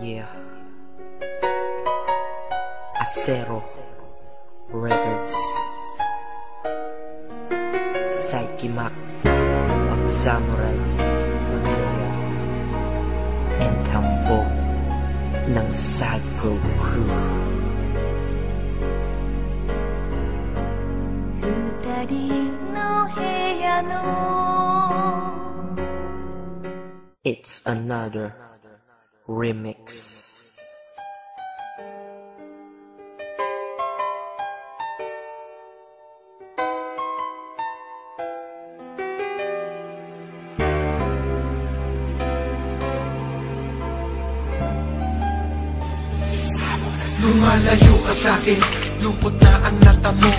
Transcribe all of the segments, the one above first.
Yeah. Acero Records. Psyche Mac of Samurai Familia and Tambo ng Sad Pro Crew. 二人の部屋の It's another remix. Lumalayo ka sa'kin, lungkot na ang natamo.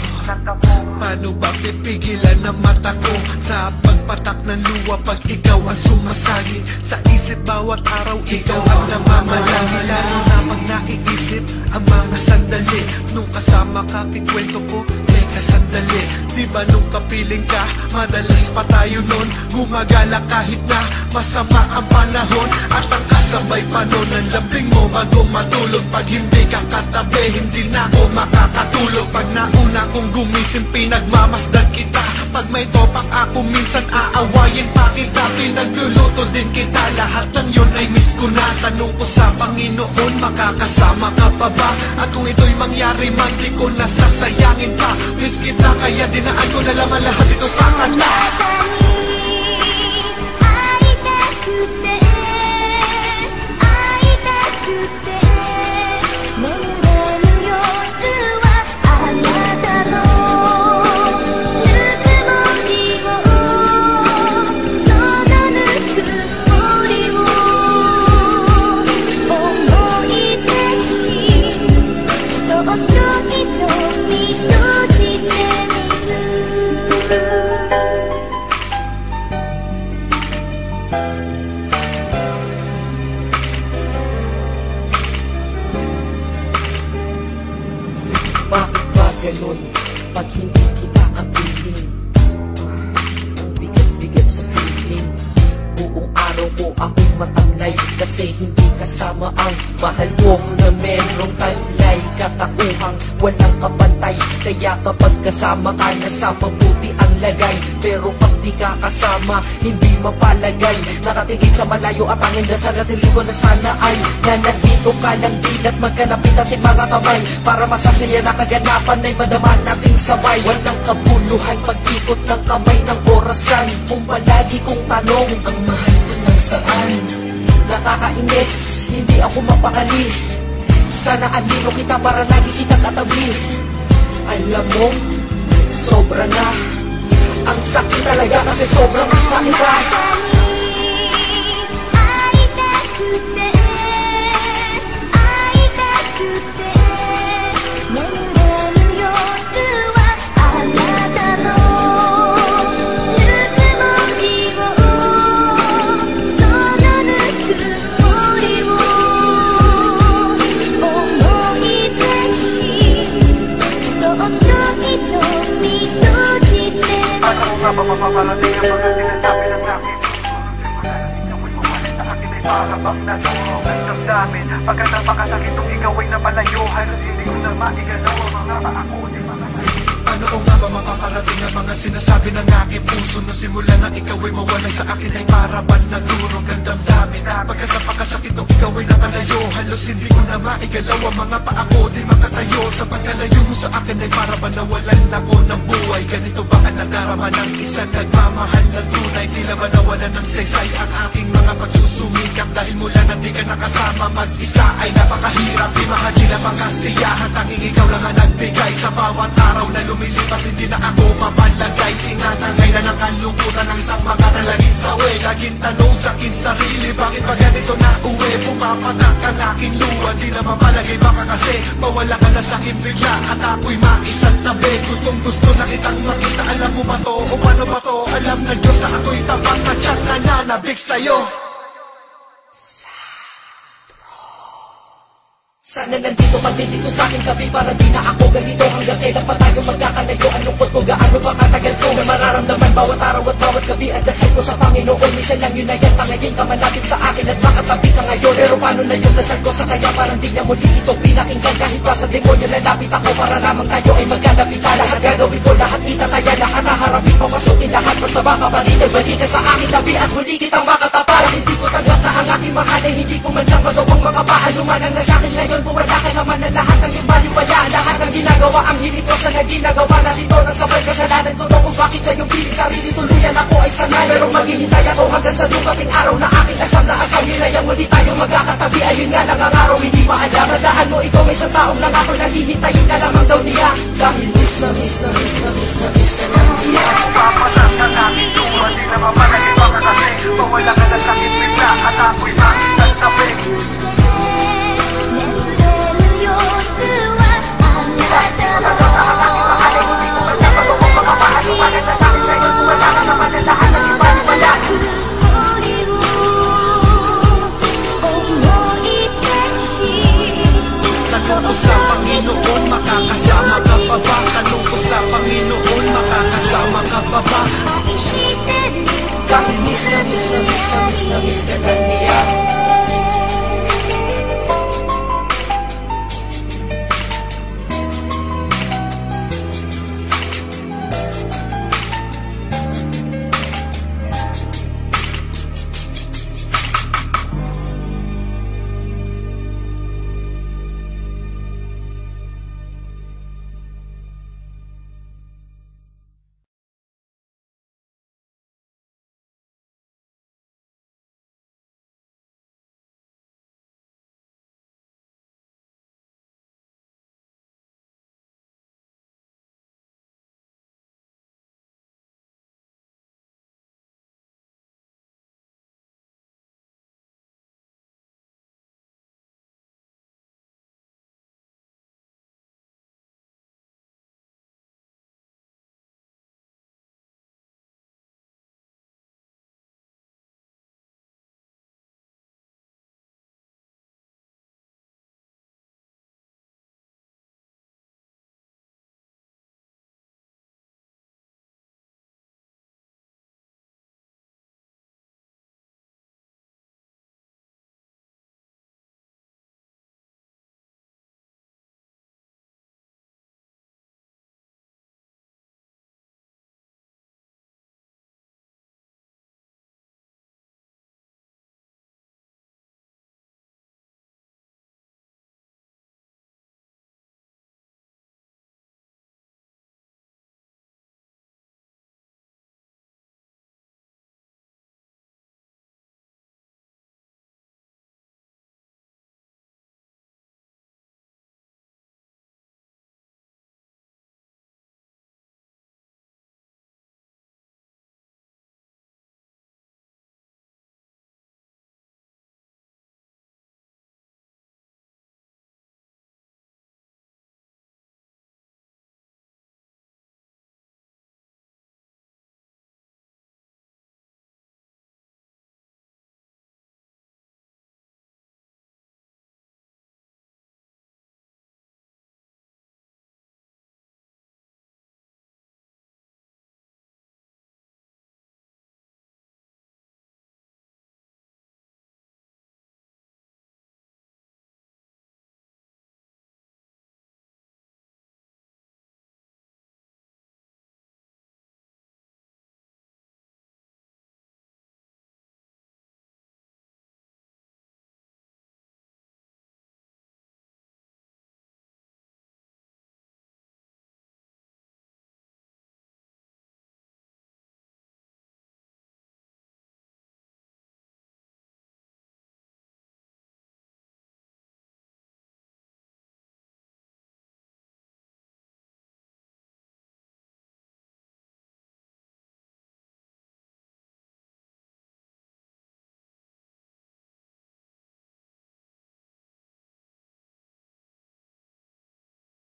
Paano ba pipigilan ang mata ko sa pagpatak ng luwa pag ikaw ang sumasagi? Sa isip bawat araw ikaw ang namamalagi. Lalo na pag naiisip ang mga sandali nung kasama ka, kikwento ko, teka sandali. Di ba nung kapiling ka, madalas pa tayo nun gumagala kahit na masama ang panahon. At ang kasabay pa nun ang lambing mo bago matulog. Pag hindi ka katabi, hindi na ako makakatulog. Pag nauna kong gumising, pinagmamasdan kita. Pag may topak ako, minsan aawayin pa kita. Pinagluluto din kita, lahat ng yun ay miss ko na. Tanong ko sa Panginoon, makakasama ka pa ba? At kung ito'y mangyari man, di ko nasasayangin pa. Miss kita, kaya dinaan ko na lamang lahat ito sa kanta. Bakit ba ganun pag hindi kita ang piling? Ang bigat-bigat sa feeling. Buong araw ko ako'y matamlay kasi hindi kasama ang mahal ko na merong talay. Katauhang walang kapantay, kaya kapag kasama ka nasa mabuti ang lagay. Pero pag di ka kasama, hindi mapalagay. Nakatingin sa malayo at ang dasal at ko na sana ay nanandito ka lang din at magkalapit ating mga kamay para masasaya na kaganapan ay madaman nating sabay. Walang kabuluhan pag-ikot ng kamay ng orasan. Kung palagi kong tanong ang mahal ko nasaan, nakakainis, hindi ako mapakali. Sana andito kita para lagi kitang katabi. Alam mo, sobra na ang sakit talaga kasi sobrang sakit ka. Mapapaparating ang mga sinasabi ng akin. Ako'y pumalit sa akin ay para bang nasurong ang damdamin. Pagka napakasakit nung ikaw ay napalayo, halos hindi ko na maigalaw ang mga paako di mga ano ko nga ba mapaparating ang mga sinasabi ng aking puso? Nung simula na ikaw ay mawalay sa akin ay para bang nadurog ang damdamin. Pagka napakasakit nung ikaw ay napalayo, halos hindi ko na maigalaw ang mga paako di makatayo. Sa pagkalayo mo sa akin ay para ba nawalan ako ng buhay? Ganito ba ang nadarama ng isang nagmamahal na tunay? Tila ba nawalan ng saysay ang aking mga pagsusumikap? Dahil mula na di ka nakasama, mag-isa ay napakahirap. Di mahagila pangkasiyahan, tanging ikaw lang ang nagbigay. Sa bawat araw na lumilipas, hindi na ako mabalagay. Tinatangay na ng kalungkutan ng isang mga nalaging sawi. Laging tanong sa aking sarili, bakit ba ganito na uwi? Pumapatak ang aking luwa, di na mapalagay. Baka kasi mawala ka na sa akin bigla at ako'y maisang tabi. Gustong gusto na kitang makita, alam mo ba to o paano ba to? Alam na Diyos na ako'y tapat na tiyak nananabik sa'yo. Sana nandito pa din dito sa aking tabi para di na ako ganito. Hanggang kailan pa tayo magkakalayo? Ang lungkot ko gaano ba katagal ko na mararamdaman bawat araw at bawat gabi. Ang dasal ko sa Panginoon, minsan lang yun na yan. Tangayin ka malapit sa akin at makatabi ka ngayon. Pero paano na yung dasal ko sa kaya parang di niya muli ito pinakinggan. Kahit pa sa demonyo lalapit ako para lamang tayo ay magkalapitan. Lahat gagawin ko, lahat itataya, lahat naharapin, papasukin lahat. Basta baka balikan, balikan sa aking tabi at muli kitang makataparan. Hindi ko tanggap na ang aking mahal ay hindi ko man lang magawang makapaano man ang nasa akin ngayon. Bumala ka naman na lahat ng iyong baliwala. Lahat ng ginagawa ang hilit ko sa nagginagawa natin to. Nasabay kasalanan ko to kung bakit sa iyong piling sarili tuluyan ako ay sanay. Pero maghihintay ako hanggang sa dumating araw na aking asam na asam. Yun ay ang muli tayo magkakatabi. Ayun nga lang ang araw, hindi maalam. Tandaan mo ikaw may isang taong lang ako naghihintayin ka lamang daw niya. Dahil miss na miss na miss na miss na miss ka lang niya. Papasan ka namin tuwa, di na mamalagay pa ka kasi. Mawala ka na sakit bigla at ako'y makikagtabi. Tanong ko sa Panginoon, makakasama ka pa ba? Tanong ko sa Panginoon, makakasama ka pa ba? Kahit miss na miss na miss na miss na miss ka na niya.